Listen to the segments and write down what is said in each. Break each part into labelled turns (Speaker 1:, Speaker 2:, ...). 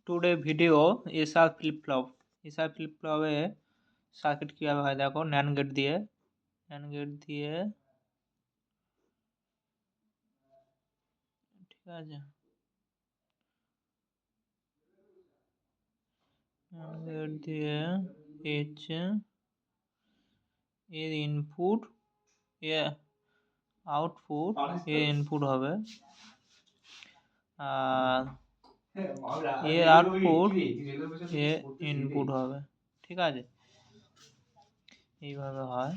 Speaker 1: Today video SR flip flop. SR flip ফ্লপে circuit কীভাবে হয় দেখো, ন্যান্ড গেট দিয়ে ঠিক আছে, ন্যান্ড গেট দিয়ে হচ্ছে এর ইনপুট, এ আউটপুট, এর ইনপুট হবে, আর এর আউটপুট এ ইনপুট হবে। ঠিক আছে, এইভাবে হয়।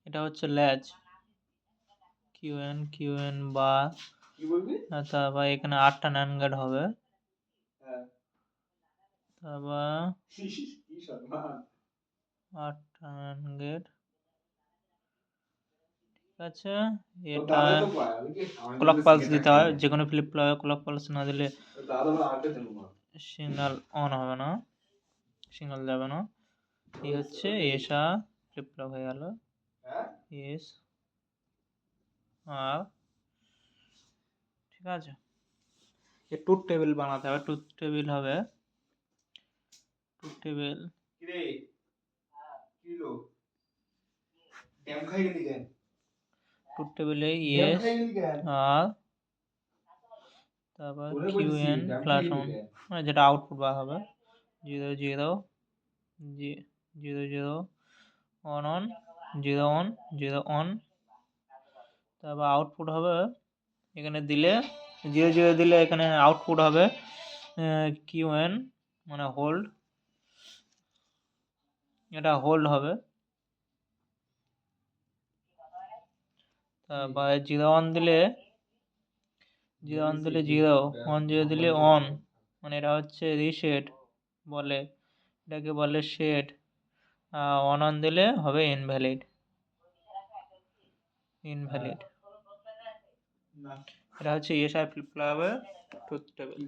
Speaker 1: এটা হচ্ছে ল্যাচ কিউএন বা, তারপর এখানে 8টা ন্যান্ড গেট হবে, তারপর 8টা ন্যান্ড গেট। ঠিক আছে, এটা ক্লক পালস দিতে হয়, যে কোনো ফ্লিপ ফ্লপে ক্লক পালস না দিলে সিগন্যাল অন হবে না, সিগন্যাল যাবে না। এই হচ্ছে এসা ফ্লিপ ফ্লপ হয়ে গেল, এস আর। ঠিক আছে, এ ট্রুথ টেবিল বানাতে হবে। ট্রুথ টেবিল হবে, ট্রুথ টেবিল ট্রুথ টেবিলে ইয়েস আর তারপর কিউএন প্লাস অন, মানে যেটা আউটপুট বার হবে 0 0 0 0 অন অন 0 অন 0 অন। তারপর আউটপুট হবে এখানে দিলে 0 0 দিলে এখানে আউটপুট হবে কিউএন, মানে হোল্ড, এটা হোল্ড হবে। তারপর 0 অন দিলে 0 অন দিলে 0 অন, 0 দিলে অন, মানে এটা হচ্ছে রিসেট বলে, এটাকে বলে সেট। অন অন দিলে হবে ইনভ্যালিড। এটা হচ্ছে এসআই ফ্লিপ ফ্লপের ট্রুথ টেবিল।